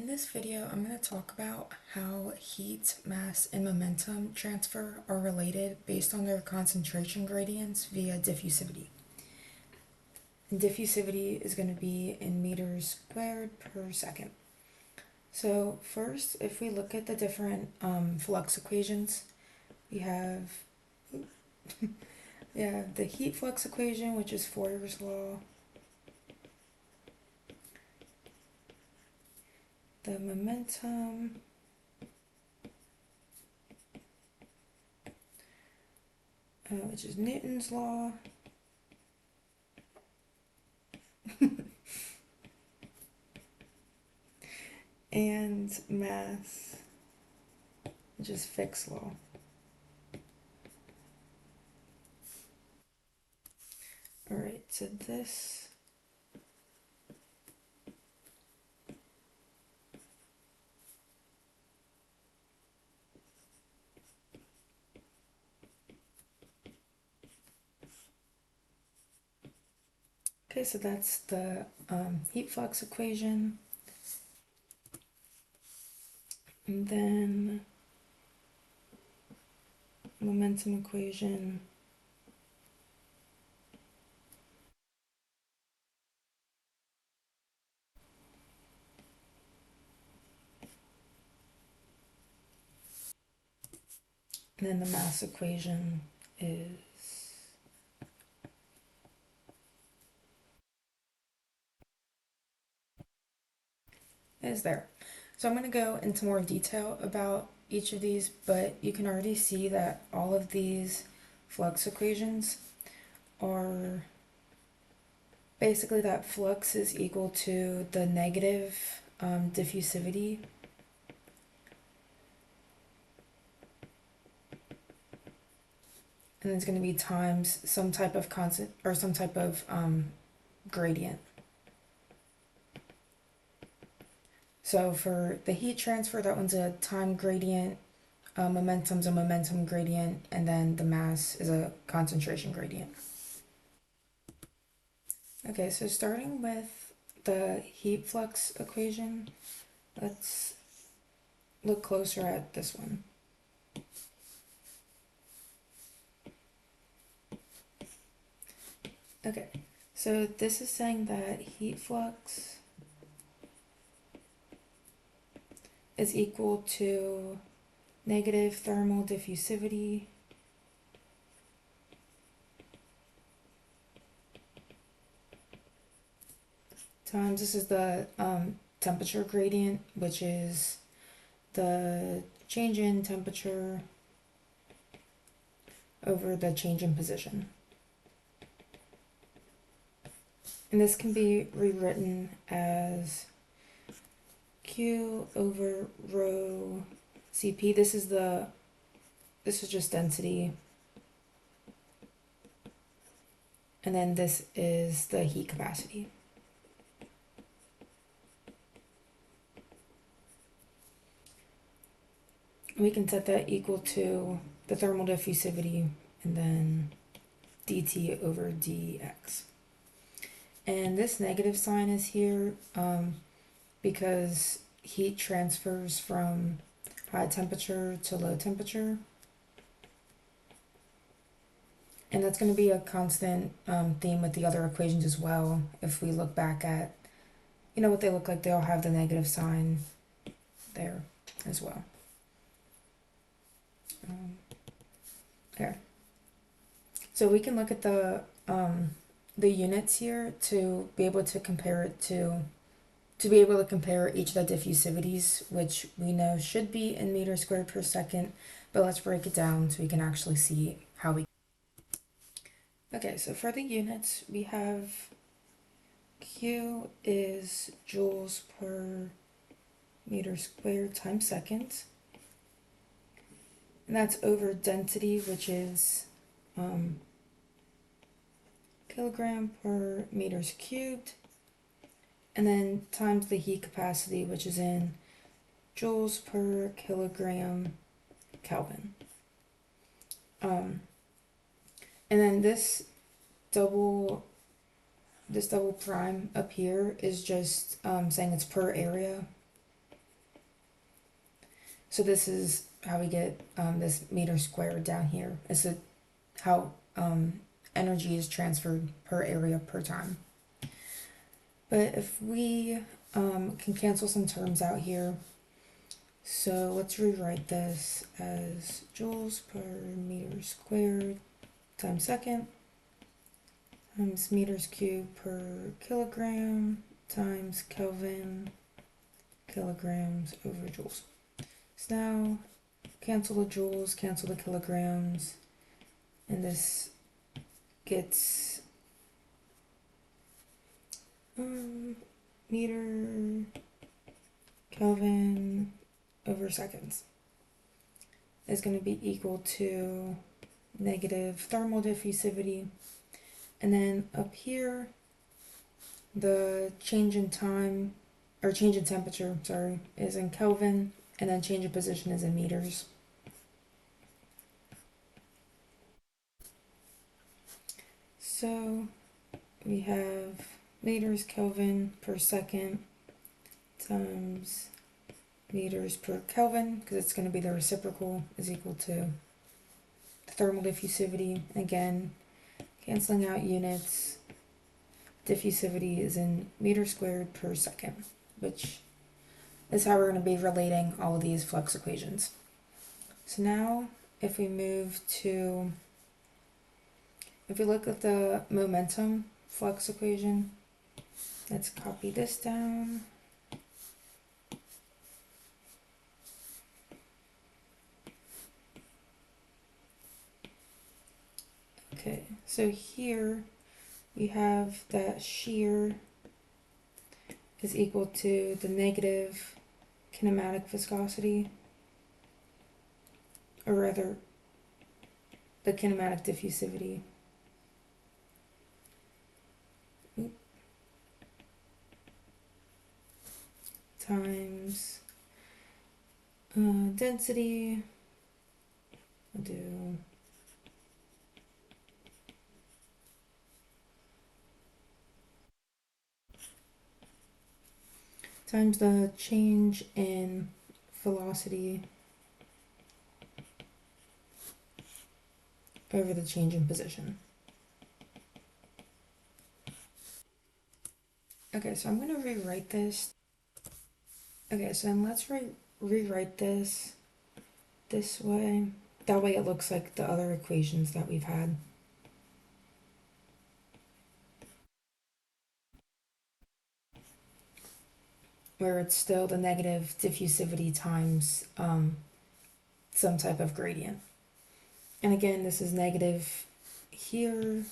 In this video, I'm going to talk about how heat, mass, and momentum transfer are related based on their concentration gradients via diffusivity. And diffusivity is going to be in meters squared per second. So first, if we look at the different flux equations, we have the heat flux equation, which is Fourier's law. The momentum, which is Newton's law. And mass, which is Fick's law. Alright, so this okay, so that's the heat flux equation. And then momentum equation. And then the mass equation is there. So I'm going to go into more detail about each of these, but you can already see that all of these flux equations are basically that flux is equal to the negative diffusivity and it's going to be times some type of constant or some type of gradient. So for the heat transfer, that one's a time gradient, momentum's a momentum gradient, and then the mass is a concentration gradient. Okay, so starting with the heat flux equation, let's look closer at this one. Okay, so this is saying that heat flux is equal to negative thermal diffusivity times, this is the temperature gradient, which is the change in temperature over the change in position. And this can be rewritten as Q over rho Cp. This is just density. And then this is the heat capacity. We can set that equal to the thermal diffusivity and then dt over dx. And this negative sign is here because heat transfers from high temperature to low temperature. And that's going to be a constant theme with the other equations as well. If we look back at, what they look like, they all have the negative sign there as well. Okay. So we can look at the units here to be able to compare it to be able to compare each of the diffusivities, which we know should be in meters squared per second, but let's break it down so we can actually see how we. Okay, so for the units, we have Q is joules per meter squared times seconds. And that's over density, which is kilogram per meters cubed. And then times the heat capacity, which is in joules per kilogram Kelvin. And then this double prime up here is just saying it's per area. So this is how we get this meter squared down here. It's how energy is transferred per area per time. But if we can cancel some terms out here, so let's rewrite this as joules per meter squared times second times meters cubed per kilogram times Kelvin kilograms over joules. So now cancel the joules, cancel the kilograms, and this gets meter Kelvin over seconds is going to be equal to negative thermal diffusivity. And then up here, the change in time, or change in temperature, sorry, is in Kelvin, and then change in position is in meters. So we have meters Kelvin per second times meters per Kelvin, because it's going to be the reciprocal, is equal to thermal diffusivity. Again, canceling out units, diffusivity is in meters squared per second, which is how we're going to be relating all of these flux equations. So now if we look at the momentum flux equation, let's copy this down. Okay, so here we have that shear is equal to the negative kinematic viscosity, or rather the kinematic diffusivity. Times density, I'll do times the change in velocity over the change in position. Okay, so I'm going to rewrite this. Okay, so then let's rewrite this way. That way it looks like the other equations that we've had. Where it's still the negative diffusivity times some type of gradient. And again, this is negative here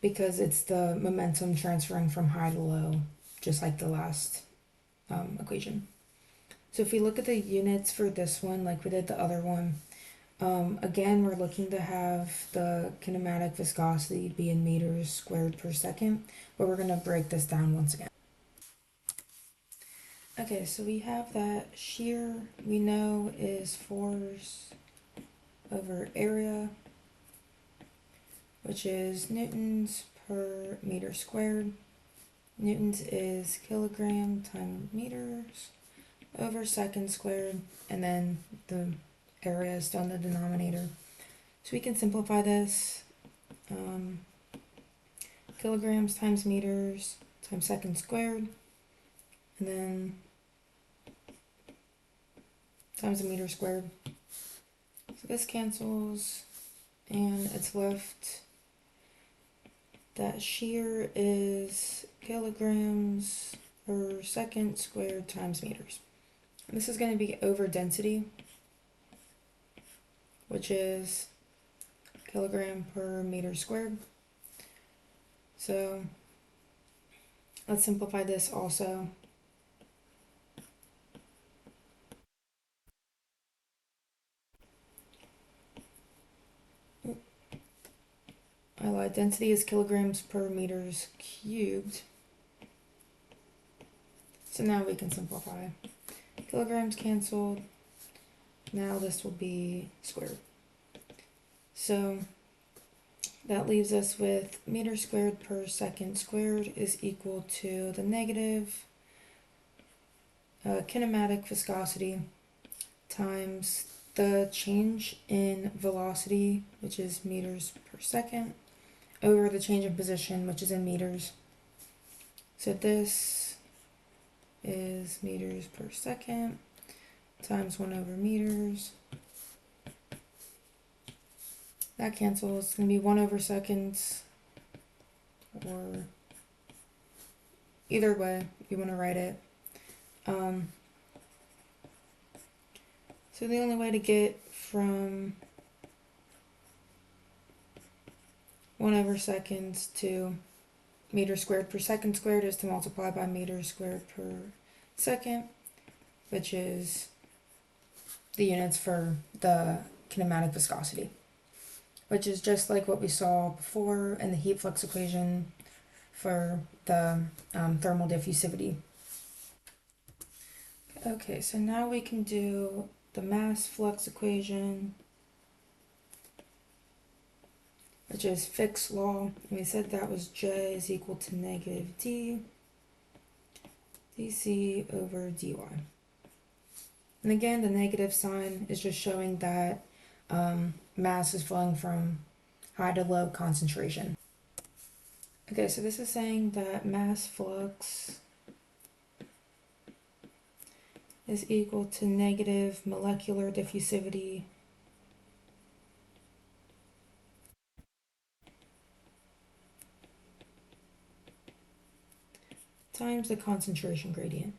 because it's the momentum transferring from high to low, just like the last equation. So if we look at the units for this one, like we did the other one, again, we're looking to have the kinematic viscosity be in meters squared per second, but we're going to break this down once again. Okay, so we have that shear we know is force over area, which is newtons per meter squared. Newtons is kilogram times meters over second squared, and then the area is still in the denominator. So we can simplify this. Kilograms times meters times second squared, and then times a meter squared. So this cancels, and it's left that shear is kilograms per second squared times meters. And this is going to be over density, which is kilogram per meter squared. So let's simplify this also. I lied, density is kilograms per meters cubed. So now we can simplify. Kilograms canceled. Now this will be squared. So that leaves us with meter squared per second squared is equal to the negative kinematic viscosity times the change in velocity, which is meters per second, over the change in position, which is in meters. So this is meters per second times 1 over meters. That cancels. It's going to be 1 over seconds, or either way you want to write it. So the only way to get from 1 over seconds to meters squared per second squared is to multiply by meters squared per second, which is the units for the kinematic viscosity, which is just like what we saw before in the heat flux equation for the thermal diffusivity. Okay, so now we can do the mass flux equation, which is Fick's law. And we said that was J is equal to negative D dc over dy. And again, the negative sign is just showing that mass is flowing from high to low concentration. Okay, so this is saying that mass flux is equal to negative molecular diffusivity times the concentration gradient.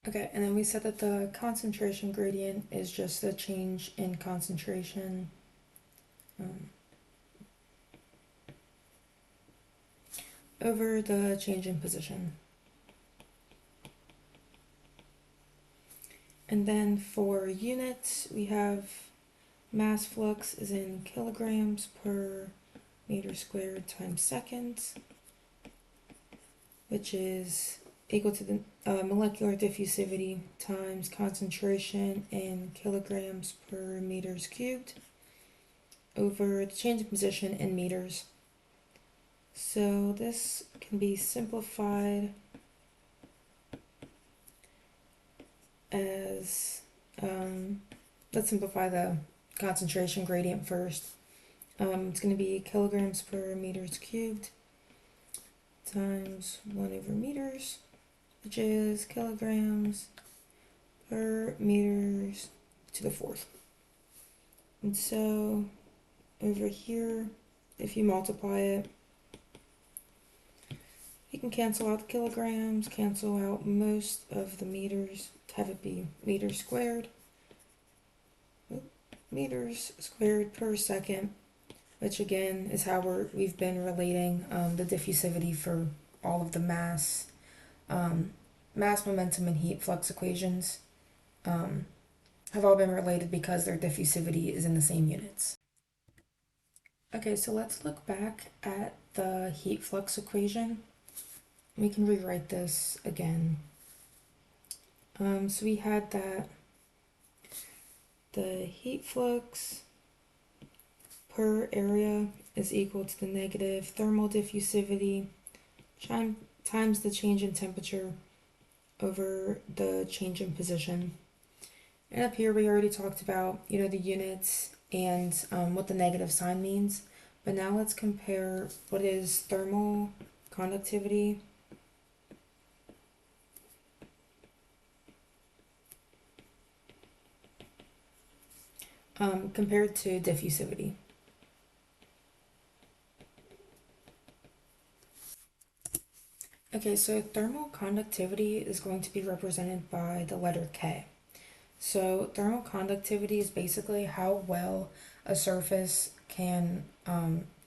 Okay, and then we said that the concentration gradient is just the change in concentration over the change in position. And then for units, we have mass flux is in kilograms per meter squared times seconds, which is equal to the molecular diffusivity times concentration in kilograms per meters cubed over the change in position in meters. So this can be simplified as, let's simplify the concentration gradient first. It's going to be kilograms per meters cubed times 1 over meters, which is kilograms per meters to the fourth. And so over here, if you multiply it, you can cancel out the kilograms, cancel out most of the meters to have it be meters squared. Meters squared per second, which again is how we've been relating the diffusivity for all of the mass, momentum, and heat flux equations have all been related because their diffusivity is in the same units. Okay, so let's look back at the heat flux equation. We can rewrite this again. So we had that the heat flux per area is equal to the negative thermal diffusivity times the change in temperature over the change in position. And up here we already talked about, the units and what the negative sign means. But now let's compare what is thermal conductivity compared to diffusivity. Okay, so thermal conductivity is going to be represented by the letter K. So thermal conductivity is basically how well a surface can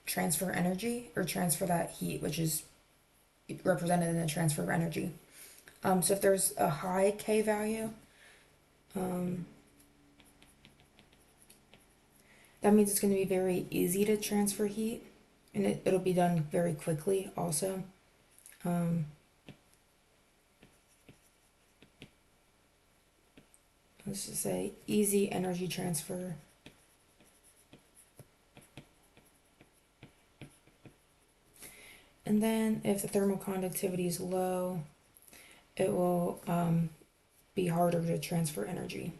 transfer energy or transfer that heat, which is represented in the transfer of energy. So if there's a high K value, that means it's going to be very easy to transfer heat, and it'll be done very quickly also. Let's just say easy energy transfer And then if the thermal conductivity is low, it will be harder to transfer energy.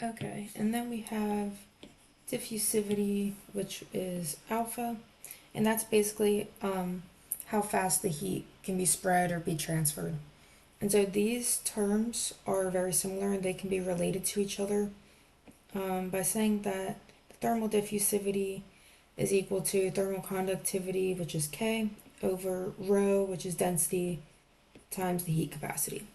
Okay, and then we have diffusivity, which is alpha, and that's basically how fast the heat can be spread or be transferred. And so these terms are very similar and they can be related to each other by saying that the thermal diffusivity is equal to thermal conductivity, which is K, over rho, which is density, times the heat capacity.